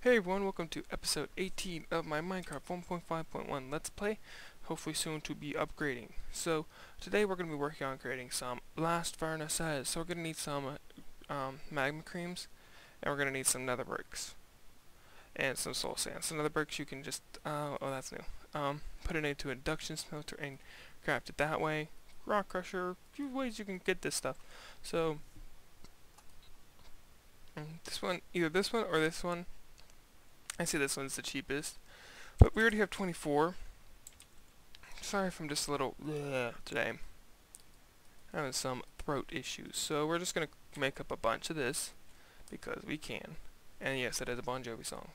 Hey everyone, welcome to episode 18 of my Minecraft 1.5.1 Let's Play, hopefully soon to be upgrading. So, today we're going to be working on creating some blast furnaces. So we're going to need some magma creams, and we're going to need some nether bricks, and some soul sand. So nether bricks you can just, oh that's new, put it into an induction smelter and craft it that way. Rock crusher, a few ways you can get this stuff. So, this one, either this one or this one. I say this one's the cheapest, but we already have 24. Sorry if I'm just a little today. Having some throat issues. So we're just going to make up a bunch of this, because we can. And yes, it is a Bon Jovi song.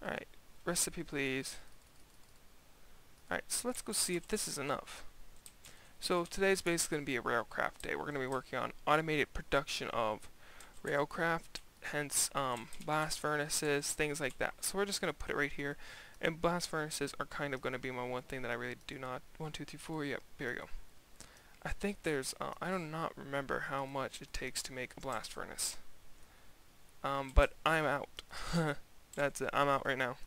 Alright, recipe please. Alright, so let's go see if this is enough. So today's basically going to be a railcraft day. We're going to be working on automated production of railcraft, hence blast furnaces, things like that. So we're just going to put it right here, and blast furnaces are kind of going to be my one thing that I really do not. 1, 2, 3, 4. Yep, here we go. I think there's I do not remember how much it takes to make a blast furnace, but I'm out. That's it, I'm out right now.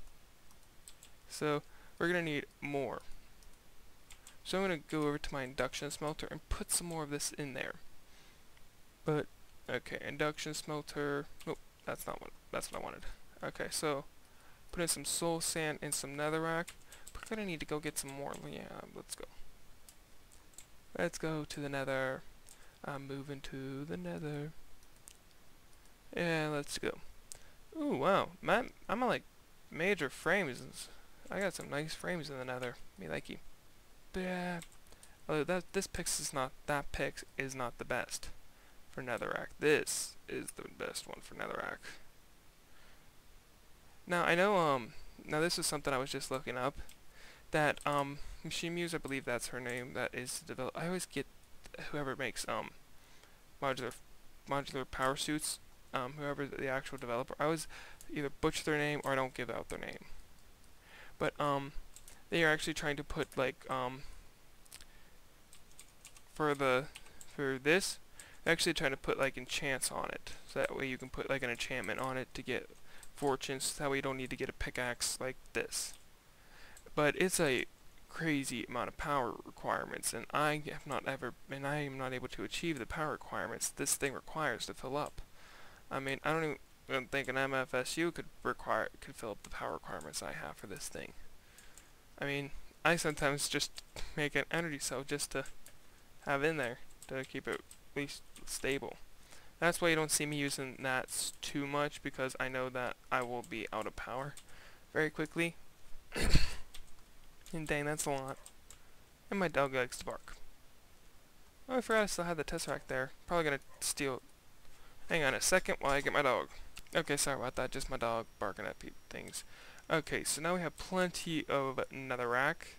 So we're gonna need more, so I'm gonna go over to my induction smelter and put some more of this in there. But okay, induction smelter. Nope, that's not what I wanted. Okay, so put in some soul sand and some netherrack. We're gonna need to go get some more. Yeah, let's go. Let's go to the nether. I'm moving to the nether. Yeah, let's go. Ooh, wow. I'm on like major frames. I got some nice frames in the nether. Me likey. But yeah. Although this pix is not, that pix is not the best for netherrack. This is the best one for netherrack. Now I know now this is something I was just looking up, that Machine Muse, I believe that's her name, that is develop. I always get whoever makes modular power suits, whoever the actual developer. I always either butcher their name or I don't give out their name. But they are actually trying to put like for this, they're actually trying to put like enchants on it, so that way you can put like an enchantment on it to get fortunes. That way you don't need to get a pickaxe like this. But it's a crazy amount of power requirements, and I am not able to achieve the power requirements this thing requires to fill up. I mean, I don't even think an MFSU could fill up the power requirements I have for this thing. I mean, I sometimes just make an energy cell just to have in there to keep it at least stable. That's why you don't see me using that too much, because I know that I will be out of power very quickly. And dang, that's a lot. And my dog likes to bark. Oh, I forgot I still had the Tesseract there. Probably gonna steal. Hang on a second while I get my dog. Okay, sorry about that. Just my dog barking at things. Okay, so now we have plenty of netherrack,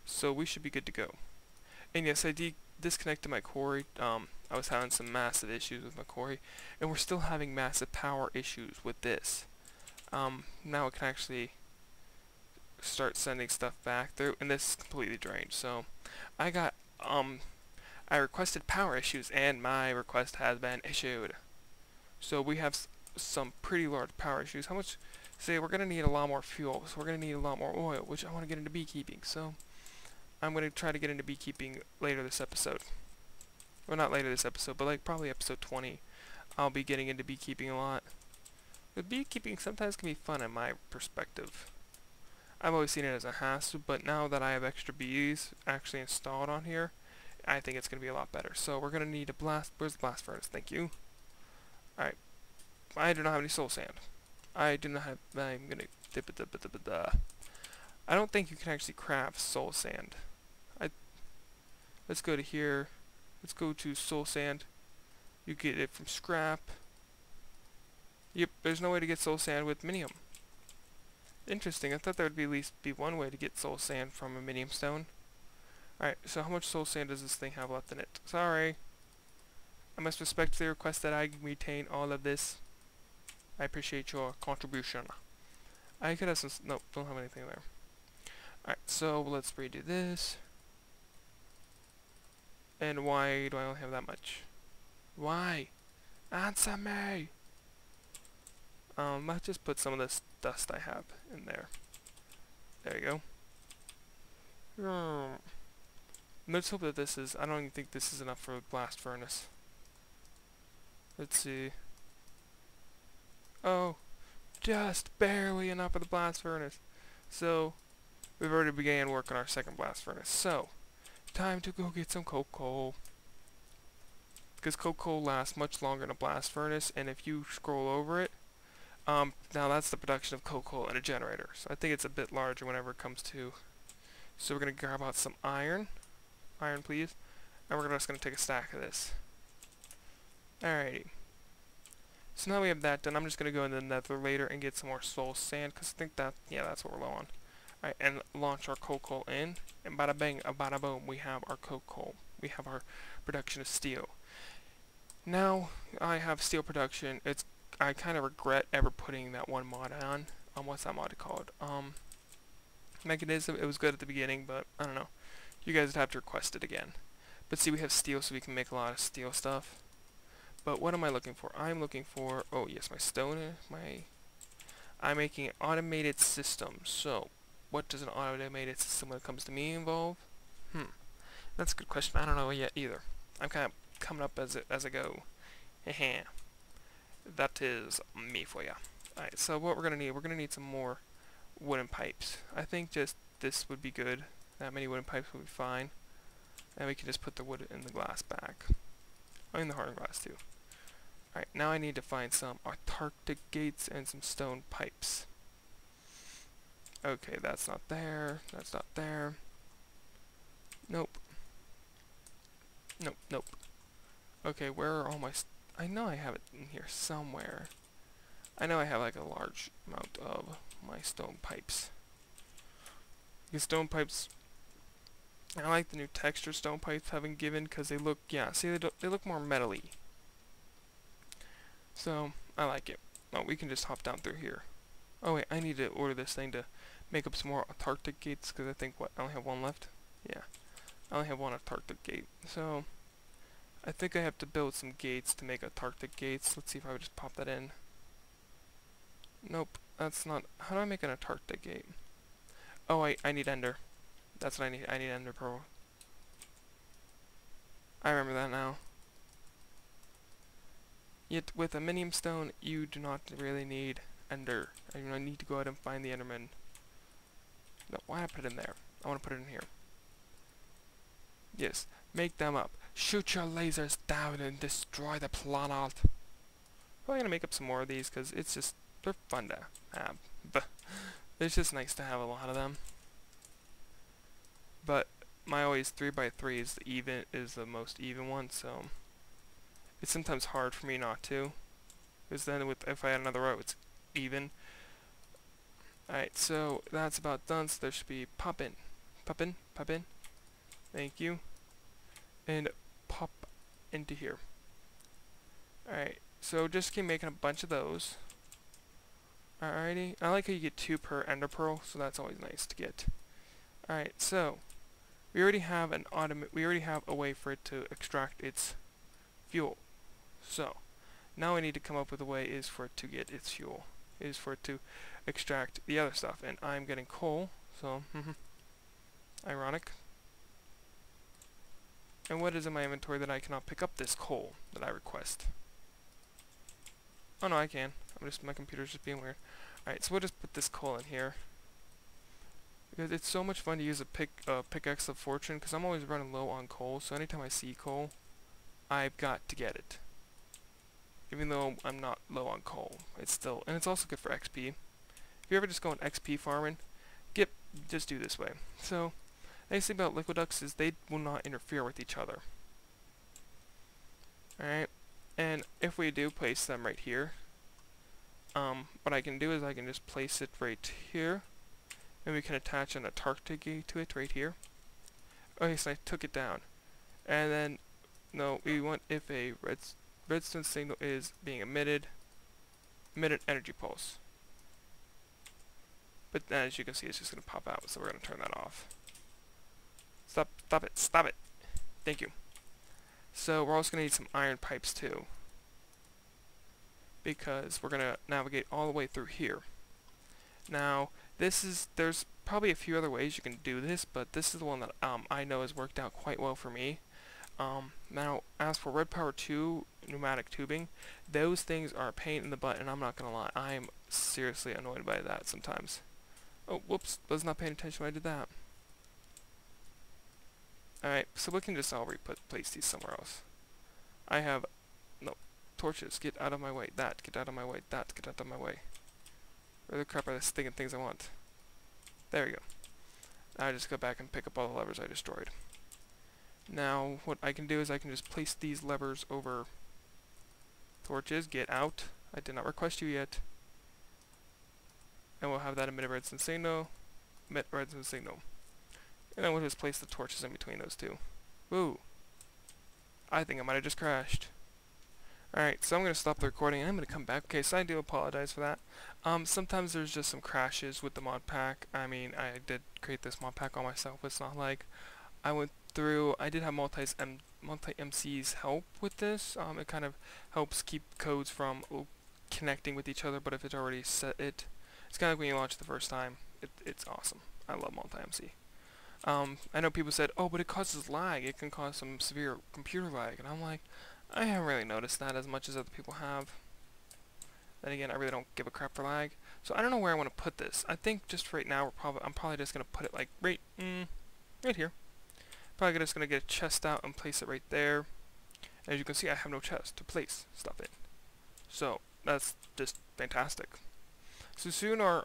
so we should be good to go. And yes, I disconnected my quarry. I was having some massive issues with my quarry, and we're still having massive power issues with this. Now it can actually start sending stuff back through, and this is completely drained. So I got I requested power issues, and my request has been issued. So we have some pretty large power issues. How much? Say we're gonna need a lot more fuel, so we're gonna need a lot more oil, which I want to get into beekeeping. So I'm gonna try to get into beekeeping later this episode. Well, not later this episode, but like probably episode 20. I'll be getting into beekeeping a lot. But beekeeping sometimes can be fun in my perspective. I've always seen it as a hassle, but now that I have extra bees actually installed on here, I think it's going to be a lot better. So we're going to need a blast. Where's the blast furnace? Thank you. Alright. I do not have any soul sand. I do not have. I'm going to. I don't think you can actually craft soul sand. Let's go to here. Let's go to soul sand. You get it from scrap. Yep, there's no way to get soul sand with minium. Interesting, I thought there would be at least one way to get soul sand from a minium stone. Alright, so how much soul sand does this thing have left in it? Sorry. I must respectfully request that I retain all of this. I appreciate your contribution. I could have some. Nope, don't have anything there. Alright, so let's redo this. And why do I only have that much? Why? Answer me! Let's just put some of this dust I have in there. There you go. Let's hope that this is, I don't even think this is enough for a blast furnace. Let's see. Oh, just barely enough for the blast furnace. So, we've already began work on our second blast furnace. So, time to go get some coke coal. Because coke coal lasts much longer in a blast furnace, and if you scroll over it, now that's the production of coke coal in a generator. So I think it's a bit larger whenever it comes to. So we're going to grab out some iron. Iron, please. And we're just going to take a stack of this. Alrighty. So now we have that done. I'm just going to go into the nether later and get some more soul sand, because I think that, yeah, that's what we're low on. Alright, and launch our coke coal in. And bada bang, bada boom, we have our coke coal. We have our production of steel. Now I have steel production. I kind of regret ever putting that one mod on. What's that mod called? Mechanism. It was good at the beginning, but I don't know. You guys would have to request it again. But see, we have steel, so we can make a lot of steel stuff. But what am I looking for? I'm looking for, oh yes, my stone. I'm making an automated system. So, what does an automated system when it comes to me involve? That's a good question. I don't know yet either. I'm kind of coming up as I go. Heh. That is me for ya. Alright, so what we're gonna need some more wooden pipes. I think just this would be good. That many wooden pipes would be fine. And we can just put the wood in the glass back. Oh, in the hardened glass too. Alright, now I need to find some Antarctic gates and some stone pipes. Okay, that's not there. That's not there. Nope. Nope, nope. Okay, where are all my... I know I have it in here somewhere. I know I have like a large amount of my stone pipes. These stone pipes... I like the new texture stone pipes have been given because they look... Yeah, see, they look more metally. So, I like it. Oh, we can just hop down through here. Oh wait, I need to order this thing to make up some more Antarctic gates because I think, what, I only have one left? Yeah. I only have one Antarctic gate. So... I think I have to build some gates to make Antarctic gates. Let's see if I would just pop that in. Nope, that's not... How do I make an Antarctic gate? Oh, I need ender. That's what I need. I need ender pearl. I remember that now. Yet with a minium stone, you do not really need ender. I need to go out and find the enderman. No, why did I put it in there? I want to put it in here. Yes, make them up. Shoot your lasers down and destroy the planet. Probably gonna make up some more of these because it's just, they're fun to have. It's just nice to have a lot of them. But my always 3x3 is the most even one, so it's sometimes hard for me not to. Because then if I add another row, it's even. Alright, so that's about done, so there should be pop in. Pop in, pop in. Thank you. And pop into here. Alright, so just keep making a bunch of those. Alrighty, I like how you get 2 per ender pearl, so that's always nice to get. Alright, so we already have a way for it to extract its fuel. So now we need to come up with a way is for it to get its fuel. Is for it to extract the other stuff, and I'm getting coal, so ironic. And what is in my inventory that I cannot pick up this coal that I request? Oh no, I can. My computer's just being weird. Alright, so we'll just put this coal in here. Because it's so much fun to use a pickaxe of fortune, because I'm always running low on coal, so anytime I see coal, I've got to get it. Even though I'm not low on coal. It's still, and it's also good for XP. If you ever just go on XP farming, just do this way. So, the nice thing about liquid ducks is they will not interfere with each other. Alright, and if we do place them right here, what I can do is I can just place it right here, and we can attach an Antarctic gate to it right here. Okay, so I took it down. And then, no, we want if a redstone signal is being emitted, emit an energy pulse. But as you can see, it's just going to pop out, so we're going to turn that off. Stop it, stop it. Thank you. So we're also going to need some iron pipes too. because we're gonna navigate all the way through here. Now, there's probably a few other ways you can do this, but this is the one that I know has worked out quite well for me. Now, as for Red Power 2 pneumatic tubing, those things are a pain in the butt, and I'm not gonna lie, I'm seriously annoyed by that sometimes. Oh, whoops, was not paying attention when I did that. Alright, so we can just all place these somewhere else. I have, no, torches, get out of my way, get out of my way, get out of my way. Where the crap are the stinking things I want? There we go. Now I just go back and pick up all the levers I destroyed. Now, what I can do is I can just place these levers over torches, get out. I did not request you yet. And we'll have that emit redstone signal, emit redstone signal. And then we'll just place the torches in between those two. Woo! I think I might have just crashed. Alright, so I'm going to stop the recording and I'm going to come back. Okay, so I do apologize for that. Sometimes there's just some crashes with the mod pack. I mean, I did create this mod pack all myself. It's not like I went through, I did have multi-MCs help with this. It kind of helps keep codes from connecting with each other, but if it's already set it's kind of like when you launch it the first time. It's awesome. I love multi-MC. I know people said, oh, but it causes lag. It can cause some severe computer lag. And I'm like, I haven't really noticed that as much as other people have. Then again, I really don't give a crap for lag. So I don't know where I want to put this. I think just right now, I'm probably just going to put it like right here. Probably just going to get a chest out and place it right there. As you can see, I have no chest to place stuff in. So that's just fantastic. So soon our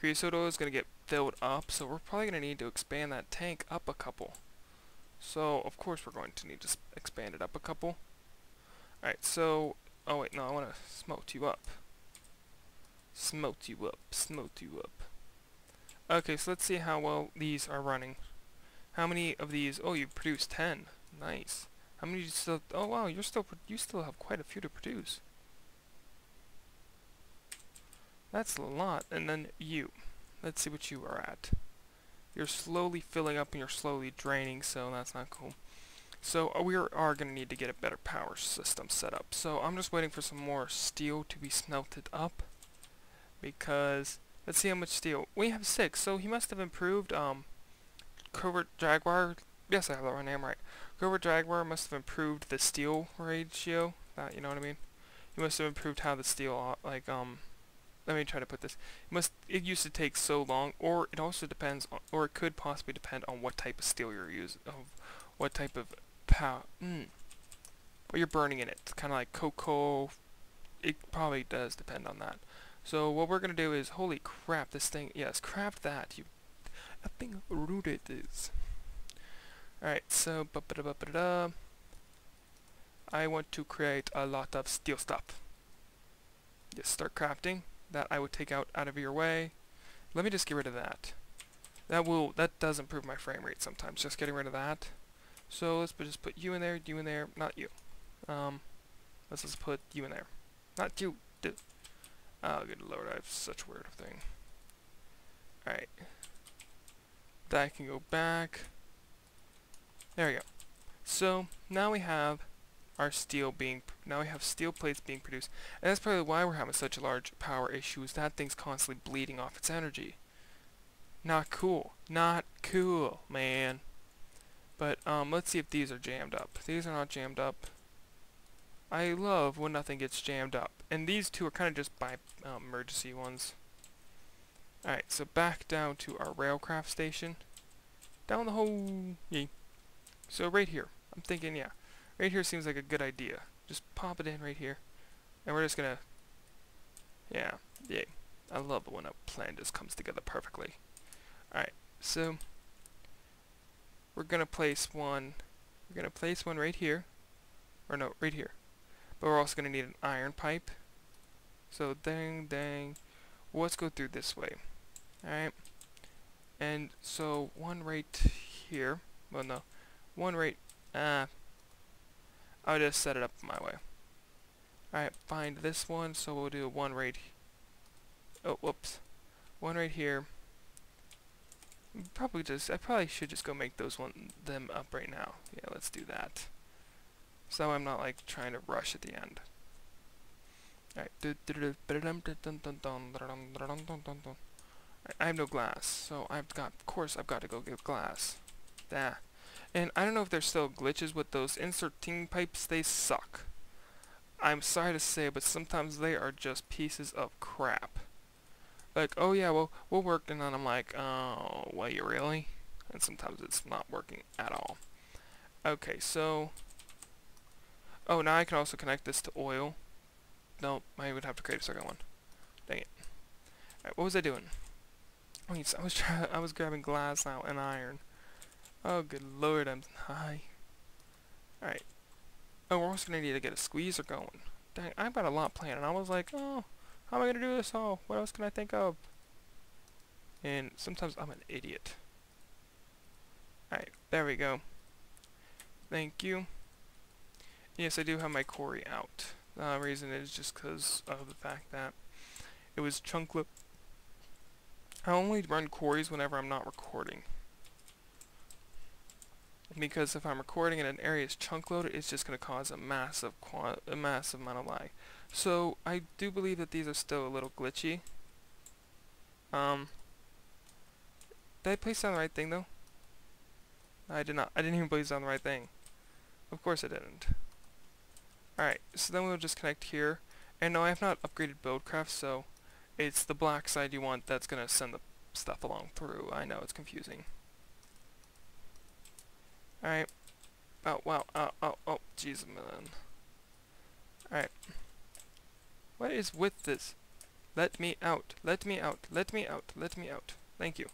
creosote oil is going to get filled up, so we're probably going to need to expand that tank up a couple. So of course we're going to need to expand it up a couple. Alright, so, oh wait, no, I want to smote you up. Smote you up, smote you up. Okay, so let's see how well these are running. How many of these, oh, you produced 10. Nice. How many do you still, oh wow, you still have quite a few to produce. That's a lot. And then you. Let's see what you are at. You're slowly filling up and you're slowly draining, so that's not cool. So we are going to need to get a better power system set up. So I'm just waiting for some more steel to be smelted up. Because, let's see how much steel. We have 6, so he must have improved, Covert Jaguar. Yes, I have that name right. Covert Jaguar must have improved the steel ratio. You know what I mean? He must have improved how the steel, like, let me try to put this. It used to take so long, or it also depends on, or it could possibly depend on what type of steel you're using, what type of power, what you're burning in it. It's kind of like cocoa. It probably does depend on that. So what we're gonna do is, holy crap, this thing, yes, craft that. A thing rude it is. Alright, so I want to create a lot of steel stuff. Just start crafting. That I would take out of your way. Let me just get rid of that. That does improve my frame rate sometimes, just getting rid of that. So let's just put you in there, not you. Let's just put you in there. Not you. Oh, good lord, I have such a weird thing. Alright. That can go back. There we go. So, now we have our steel plates being produced. And that's probably why we're having such a large power issue, is that thing's constantly bleeding off its energy. Not cool. Not cool, man. But, let's see if these are jammed up. These are not jammed up. I love when nothing gets jammed up. And these two are kind of just by emergency ones. Alright, so back down to our railcraft station. Down the hole. Yay. So right here. I'm thinking, yeah. Right here seems like a good idea. Just pop it in right here. And we're just gonna... Yeah. Yay. I love it when a plan just comes together perfectly. Alright, so... We're gonna place one... We're gonna place one right here. Or no, right here. But we're also gonna need an iron pipe. So, dang. Well, let's go through this way. Alright. And so, one right here. Well, no. One right... I'll just set it up my way. Alright, find this one, so we'll do one right... Oh, whoops. One right here. I probably should just go make them up right now. Yeah, let's do that. So I'm not, like, trying to rush at the end. Alright. I have no glass, so of course I've got to go get glass. That. And I don't know if there's still glitches with those inserting pipes. They suck. I'm sorry to say, but sometimes they are just pieces of crap. Like, oh yeah, well, we'll work, and then I'm like, oh, wait, really? And sometimes it's not working at all. Okay, so... Oh, now I can also connect this to oil. Nope, I would have to create a second one. Dang it. Alright, what was I doing? Oh, I was grabbing glass now and iron. Oh, good lord, I'm high. Alright. Oh, we're also going to need to get a squeezer going. Dang, I've got a lot planned, and I was like, oh, how am I going to do this all? What else can I think of? And sometimes I'm an idiot. Alright, there we go. Thank you. Yes, I do have my quarry out. The reason is just because of the fact that it was chunk load. I only run quarries whenever I'm not recording. Because if I'm recording and an area is chunk loaded, it's just going to cause a massive amount of lag. So I do believe that these are still a little glitchy. Did I place down the right thing though? I did not. I didn't even place down the right thing. Of course I didn't. Alright, so then we'll just connect here. And no, I have not upgraded Buildcraft, so it's the black side you want that's going to send the stuff along through. I know, it's confusing. Alright. Oh, wow. Oh, jeez, man. Alright. What is with this? Let me out. Let me out. Let me out. Let me out. Thank you.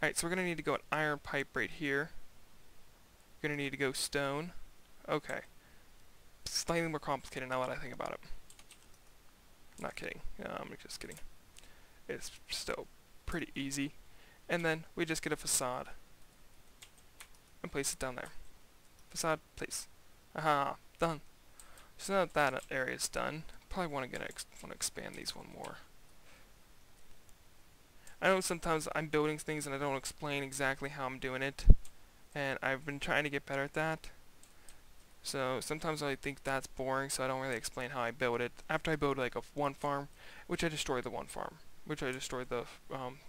Alright, so we're going to need to go an iron pipe right here. We're going to need to go stone. Okay. Slightly more complicated now that I think about it. Not kidding. I'm just kidding. It's still pretty easy. And then we just get a facade. And place it down there. Facade, place. Aha, done. So now that area is done, probably want to expand these one more. I know sometimes I'm building things and I don't explain exactly how I'm doing it, and I've been trying to get better at that. So sometimes I think that's boring, so I don't really explain how I build it. After I build like one farm, which I destroyed the one farm, which I destroyed the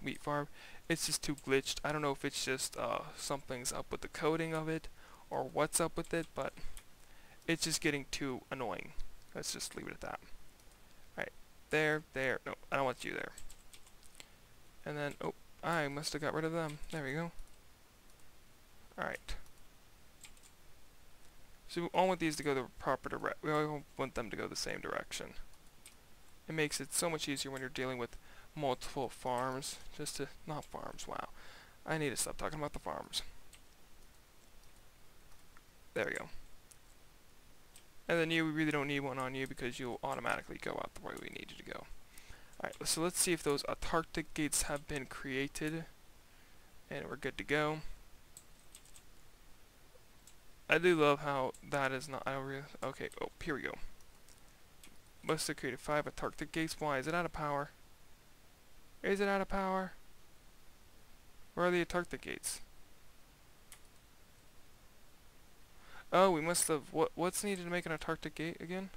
wheat farm, it's just too glitched. I don't know if it's just something's up with the coding of it, or what's up with it, but it's just getting too annoying. Let's just leave it at that. Alright, there, no, I don't want you there. And then, oh, I must have got rid of them. There we go. Alright. So we all want these to go the proper direction. We all want them to go the same direction. It makes it so much easier when you're dealing with multiple farms. Not farms, wow. I need to stop talking about the farms. There we go. And then we really don't need one on you because you'll automatically go out the way we need you to go. Alright, so let's see if those Antarctic gates have been created. And we're good to go. I do love how that is not... okay, oh, here we go. Must have created 5 Antarctic gates. Why? Is it out of power? Is it out of power? Where are the Antarctic gates? Oh, we must have... What's needed to make an Antarctic gate again?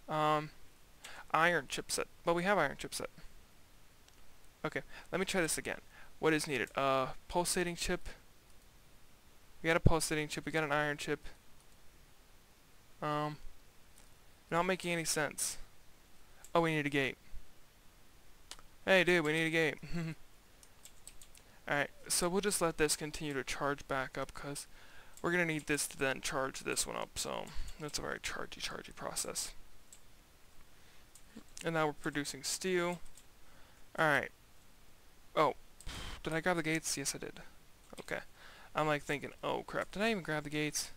Iron chipset. Well, we have iron chipset. Okay, let me try this again. What is needed? Pulsating chip. We got a pulsating chip. We got an iron chip. Not making any sense. Oh, we need a gate. Hey, dude, we need a gate. Alright, so we'll just let this continue to charge back up because we're going to need this to then charge this one up. So that's a very chargy process. And now we're producing steel. Alright. Oh, did I grab the gates? Yes, I did. Okay. I'm like thinking, oh crap, did I even grab the gates?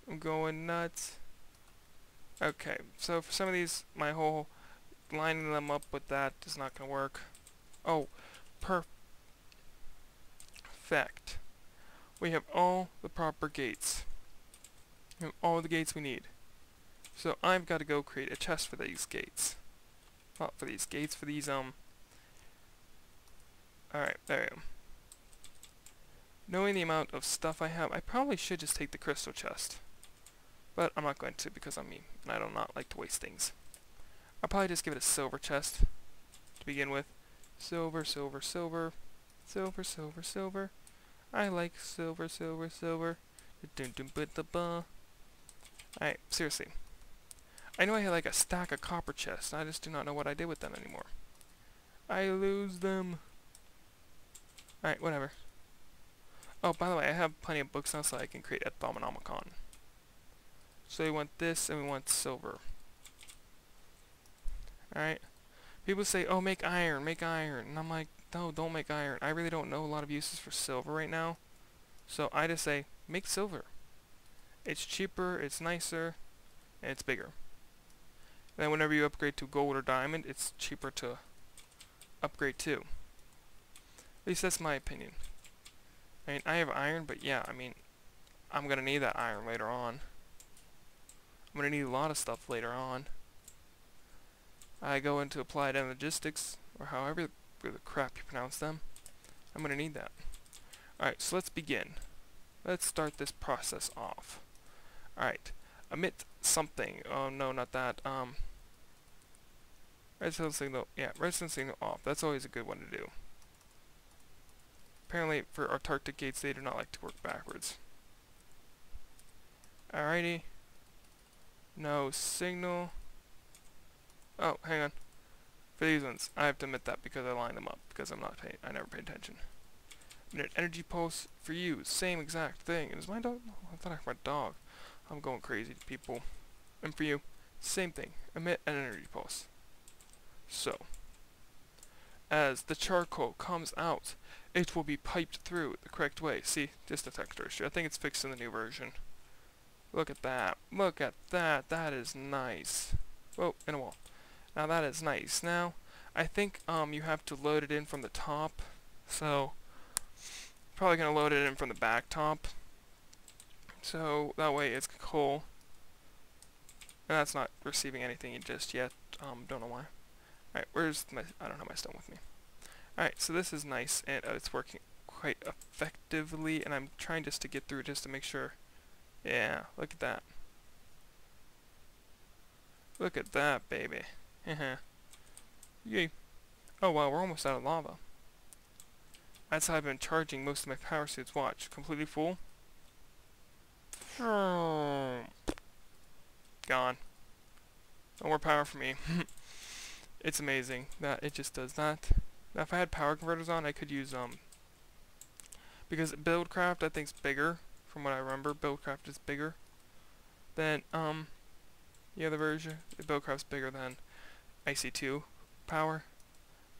I'm going nuts. Okay, so for some of these, my whole lining them up with that is not going to work. Oh, perfect. We have all the proper gates. We have all the gates we need. So I've got to go create a chest for these gates. Not for these gates, for these, alright, there I am. Knowing the amount of stuff I have, I probably should just take the crystal chest. But I'm not going to because I'm me, and I do not like to waste things. I'll probably just give it a silver chest to begin with. Silver, silver, silver. Silver, silver, silver. I like silver, silver, silver. Alright, seriously. I know I had like a stack of copper chests, and I just do not know what I did with them anymore. I lose them. Alright, whatever. Oh, by the way, I have plenty of books now so I can create a Thaumonomicon. So we want this, and we want silver. Alright. People say, oh, make iron, make iron. And I'm like, no, don't make iron. I really don't know a lot of uses for silver right now. So I just say, make silver. It's cheaper, it's nicer, and it's bigger. And then whenever you upgrade to gold or diamond, it's cheaper to upgrade to. At least that's my opinion. I mean, I have iron, but yeah, I mean, I'm gonna need that iron later on. I'm gonna need a lot of stuff later on. I go into applied logistics, or however the crap you pronounce them. I'm gonna need that. Alright, so let's begin. Let's start this process off. Alright, emit something. Oh no, not that. Redstone signal. Yeah, redstone signal off. That's always a good one to do. Apparently, for Antarctic gates, they do not like to work backwards. Alrighty. No signal. Oh, hang on. For these ones, I have to admit that because I lined them up because I'm not paying. I never pay attention. An energy pulse for you, same exact thing. Is my dog? Oh, I thought I heard my dog. I'm going crazy, people. And for you, same thing. Emit an energy pulse. So, as the charcoal comes out, it will be piped through the correct way. See, just a texture issue. I think it's fixed in the new version. Look at that. Look at that. That is nice. Whoa, in a wall. Now that is nice. Now, I think you have to load it in from the top. So, probably going to load it in from the back top. So, that way it's cool. And that's not receiving anything just yet. Don't know why. Alright, where's my... I don't have my stone with me. Alright, so this is nice, and it's working quite effectively, and I'm trying just to get through just to make sure. Yeah, look at that. Look at that, baby. Yay. Oh wow, we're almost out of lava. That's how I've been charging most of my power suits. Watch, completely full. Gone. No more power for me. It's amazing that it just does that. Now if I had power converters on, I could use because Buildcraft I think's bigger from what I remember. Buildcraft is bigger than the other version. Buildcraft's bigger than IC2 power.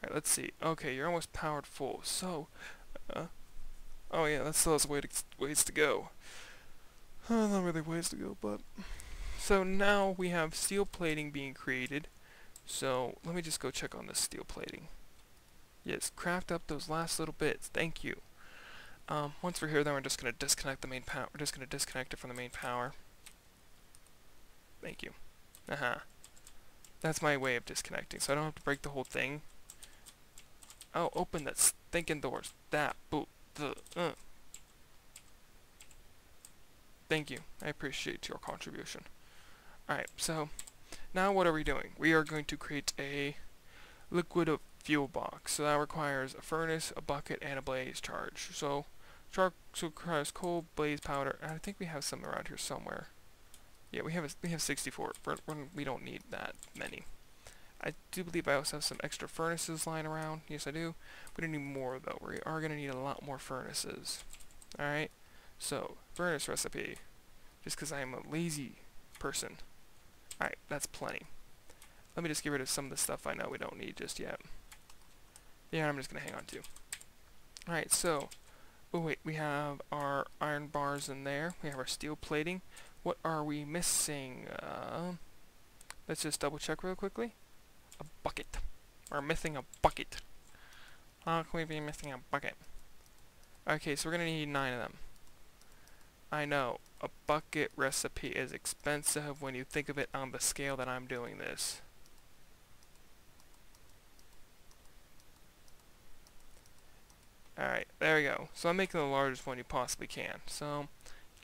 Alright, let's see. Okay, you're almost powered full. So oh yeah, that still has ways to go. Not really ways to go, but so now we have steel plating being created. So let me just go check on this steel plating. Yes, craft up those last little bits. Thank you. Once we're here, then we're just gonna disconnect the main power. We're just gonna disconnect it from the main power. Thank you. That's my way of disconnecting, so I don't have to break the whole thing. Oh, open that stinking doors. That boot. Thank you. I appreciate your contribution. Alright, so now what are we doing? We are going to create a liquid fuel box. So that requires a furnace, a bucket, and a blaze charge. So requires coal, blaze powder, and I think we have some around here somewhere. Yeah, we have 64. We don't need that many. I do believe I also have some extra furnaces lying around. Yes, I do. We don't need more though. We are going to need a lot more furnaces. Alright, so furnace recipe. Just because I am a lazy person. Alright, that's plenty. Let me just get rid of some of the stuff I know we don't need just yet. Yeah, I'm just going to hang on to. Alright, so, oh wait, we have our iron bars in there. We have our steel plating. What are we missing? Let's just double check real quickly. A bucket. We're missing a bucket. How can we be missing a bucket? Okay, so we're going to need 9 of them. I know, a bucket recipe is expensive when you think of it on the scale that I'm doing this. Alright, there we go. So I'm making the largest one you possibly can. So,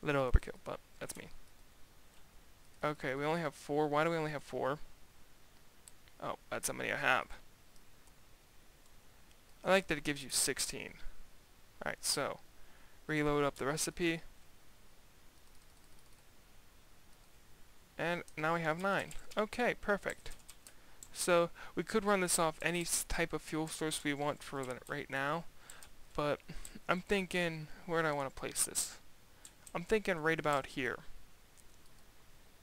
a little overkill, but that's me. Okay, we only have 4. Why do we only have 4? Oh, that's how many I have. I like that it gives you 16. Alright, so reload up the recipe. And now we have 9. Okay, perfect. So we could run this off any type of fuel source we want for right now. But I'm thinking, where do I want to place this? I'm thinking right about here.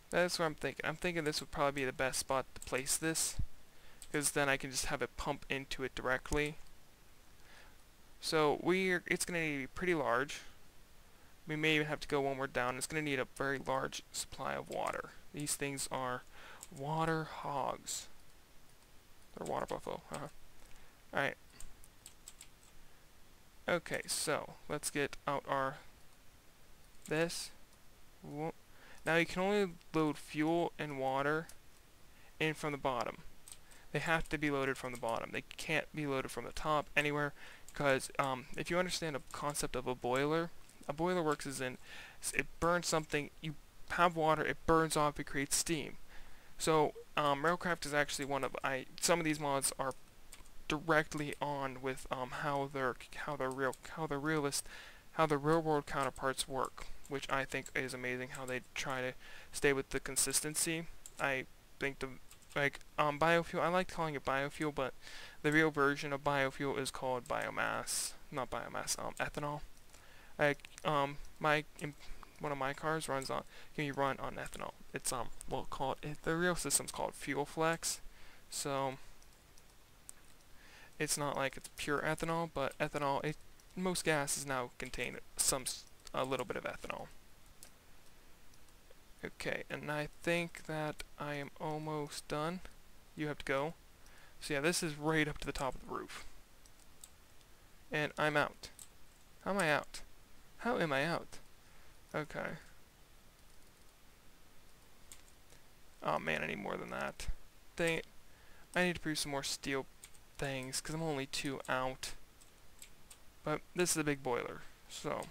That's what I'm thinking. I'm thinking this would probably be the best spot to place this, because then I can just have it pump into it directly. So it's going to need to be pretty large. We may even have to go one more down. It's going to need a very large supply of water. These things are water hogs. They're water buffalo. Alright. Okay, so let's get out our this. Now you can only load fuel and water in from the bottom. They have to be loaded from the bottom. They can't be loaded from the top anywhere, because if you understand the concept of a boiler works as in it burns something, you have water, it burns off, it creates steam. So railcraft is actually one of some of these mods are directly on with how the real world counterparts work, which I think is amazing. How they try to stay with the consistency. I think biofuel, I like calling it biofuel, but the real version of biofuel is called biomass, not biomass, ethanol. One of my cars can be run on ethanol. It's the real system's called Fuel Flex, so it's not like it's pure ethanol, but ethanol, most gases now contain a little bit of ethanol. Okay, and I think that I am almost done. You have to go. So yeah, this is right up to the top of the roof. And I'm out. How am I out? How am I out? Okay. Oh man, I need more than that. Dang it. I need to produce some more steel things, because I'm only 2 out. But this is a big boiler, so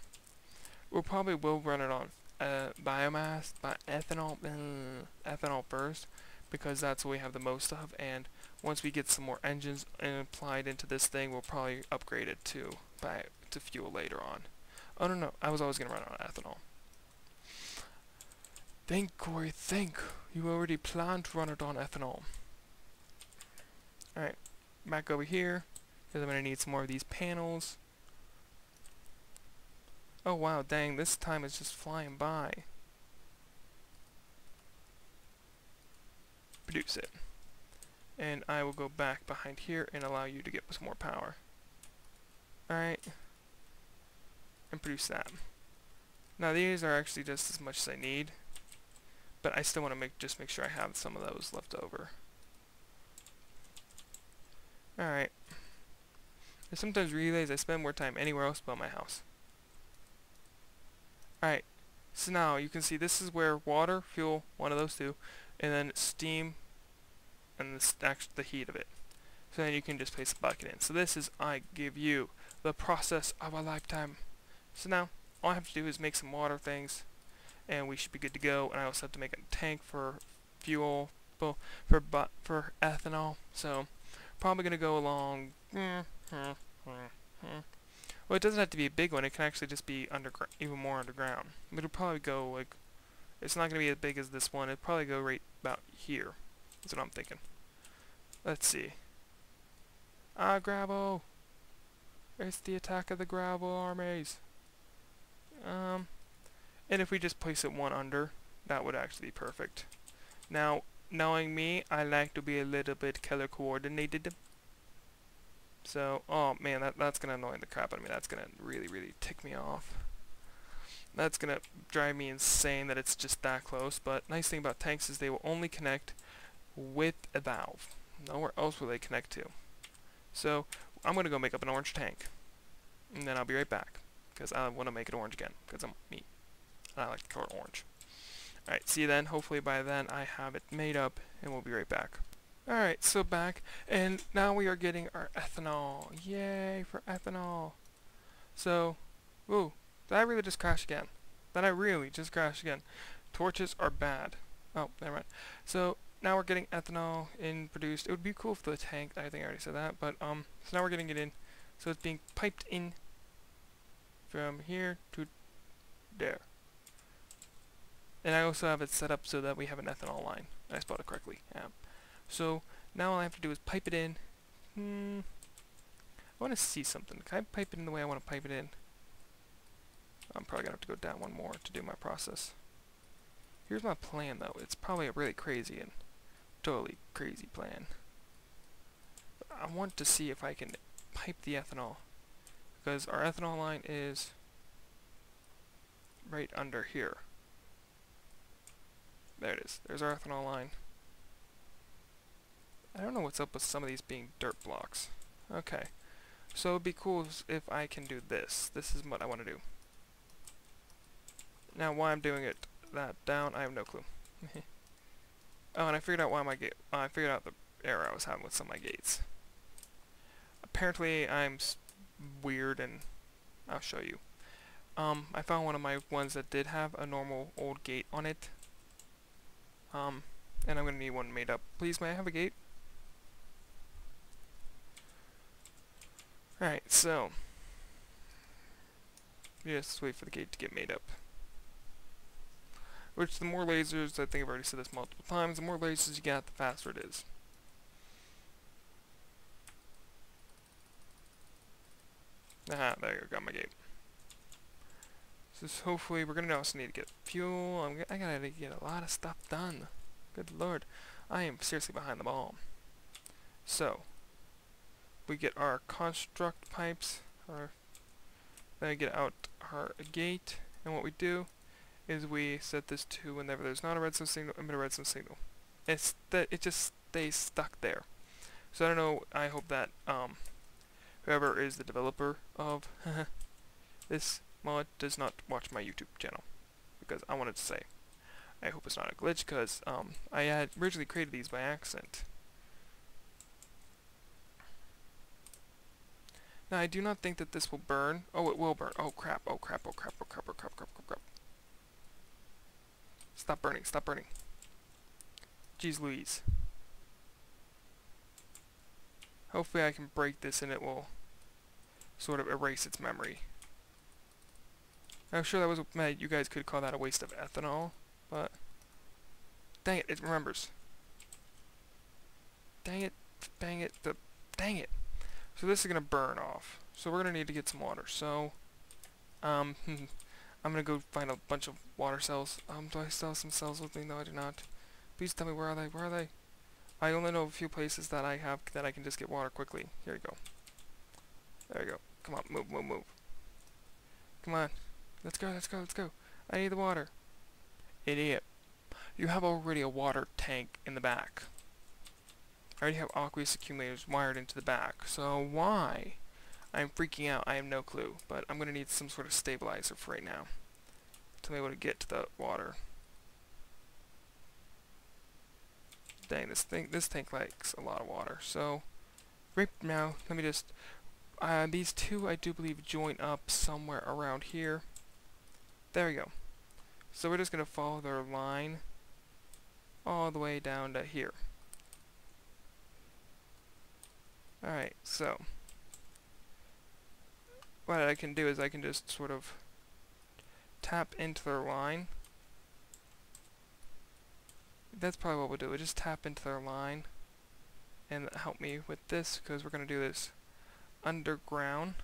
we'll probably run it on biomass, ethanol first, because that's what we have the most of, and once we get some more engines applied into this thing, we'll probably upgrade it to fuel later on. Oh no, I was always going to run on ethanol. Think, Corey, think. You already planned to run it on ethanol. Alright, back over here, because I'm going to need some more of these panels. Oh wow, dang, this time it's just flying by. Produce it. And I will go back behind here and allow you to get some more power. Alright. And produce that. Now these are actually just as much as I need, but I still want to just make sure I have some of those left over. Alright. There's sometimes relays I spend more time anywhere else but my house. Alright, so now you can see this is where water, fuel, one of those two, and then steam, and the heat of it. So then you can just place a bucket in. So this is, I give you the process of a lifetime. So now, all I have to do is make some water things, and we should be good to go. And I also have to make a tank for fuel, for ethanol. So, probably going to go along... Well, it doesn't have to be a big one. It can actually just be even more underground. It'll probably go, like, it's not going to be as big as this one. It'll probably go right about here. That's what I'm thinking. Let's see. Gravel! It's the attack of the gravel armies. And if we just place it one under, that would actually be perfect. Now, knowing me, I like to be a little bit color coordinated. So, oh man, that's going to annoy the crap out of me. That's going to really, really tick me off. That's going to drive me insane that it's just that close. But nice thing about tanks is they will only connect with a valve. Nowhere else will they connect to. So, I'm going to go make up an orange tank. And then I'll be right back. Because I want to make it orange again. Because I'm me. And I like the color orange. Alright, see you then. Hopefully by then I have it made up. And we'll be right back. Alright, so back, and now we are getting our ethanol. Yay for ethanol. So, ooh, did I really just crash again? Did I really just crash again? Torches are bad. Oh, never mind. So now we're getting ethanol in produced. It would be cool if the tank, I think I already said that, but so now we're getting it in. So it's being piped in from here to there. And I also have it set up so that we have an ethanol line. I spelled it correctly. Yeah. So now all I have to do is pipe it in. I want to see something. Can I pipe it in the way I want to pipe it in? I'm probably going to have to go down one more to do my process. Here's my plan, though. It's probably a really crazy and totally crazy plan. But I want to see if I can pipe the ethanol, because our ethanol line is right under here. There it is. There's our ethanol line. I don't know what's up with some of these being dirt blocks. Okay. So it'd be cool if I can do this. This is what I want to do. Now why I'm doing it that down, I have no clue. Oh, and I figured out why my gate. I figured out the error I was having with some of my gates. Apparently I'm weird, and I'll show you. I found one of my ones that did have a normal old gate on it. And I'm gonna need one made up. Please, may I have a gate? Alright, so just wait for the gate to get made up. Which, the more lasers, I think I've already said this multiple times, the more lasers you get, the faster it is. Aha, there you go, got my gate. So hopefully, we're gonna also need to get fuel. I gotta get a lot of stuff done. Good lord, I am seriously behind the ball. So, we get our construct pipes, then we get out our gate, and what we do is we set this to whenever there's not a redstone signal, emit a redstone signal. It just stays stuck there. So I don't know, I hope that whoever is the developer of this mod does not watch my YouTube channel, because I wanted to say, I hope it's not a glitch, because I had originally created these by accident. Now I do not think that this will burn. Oh, it will burn. Oh crap, oh crap, oh crap, oh crap, oh crap, crap, crap, crap. Stop burning, stop burning. Jeez Louise. Hopefully I can break this and it will sort of erase its memory. I'm sure that was, you guys could call that a waste of ethanol, but dang it, it remembers. Dang it, bang it, dang it. So this is gonna burn off. So we're gonna need to get some water. So, I'm gonna go find a bunch of water cells. Do I still have some cells with me? No, I do not. Please tell me, where are they? Where are they? I only know a few places that I have that I can just get water quickly. Here you go. There you go. Come on, move, move, move. Come on. Let's go, let's go, let's go. I need the water. Idiot. You have already a water tank in the back. I already have aqueous accumulators wired into the back. So why? I'm freaking out. I have no clue. But I'm going to need some sort of stabilizer for right now to be able to get to the water. Dang, this tank likes a lot of water. So right now, let me just... these two, I do believe, join up somewhere around here. There we go. So we're just going to follow their line all the way down to here. Alright, so what I can do is I can just sort of tap into their line. That's probably what we'll do. We'll just tap into their line and help me with this, because we're going to do this underground,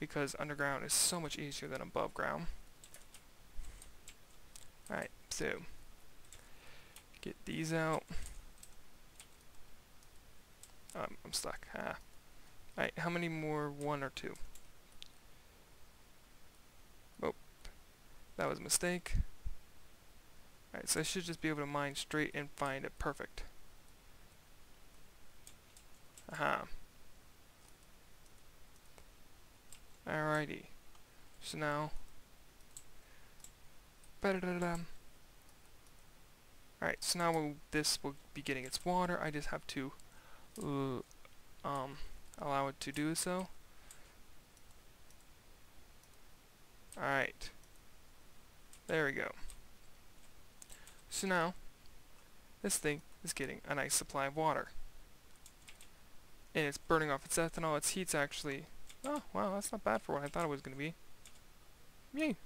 because underground is so much easier than above ground. Alright, so get these out. I'm stuck. Alright, how many more? 1 or 2? Oh, that was a mistake. Alright, so I should just be able to mine straight and find it perfect. Aha. Alrighty. So now... Alright, so now this will be getting its water. I just have to allow it to do so. Alright. There we go. So now, this thing is getting a nice supply of water. And it's burning off its ethanol. Its heat's actually... Oh, wow, that's not bad for what I thought it was going to be. Yay!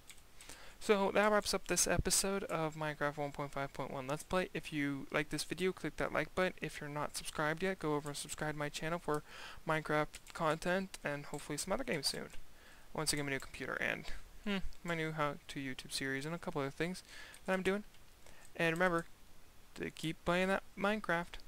So that wraps up this episode of Minecraft 1.5.1 Let's Play. If you like this video, click that like button. If you're not subscribed yet, go over and subscribe to my channel for Minecraft content and hopefully some other games soon. Once I get my new computer and my new How to YouTube series and a couple other things that I'm doing. And remember to keep playing that Minecraft.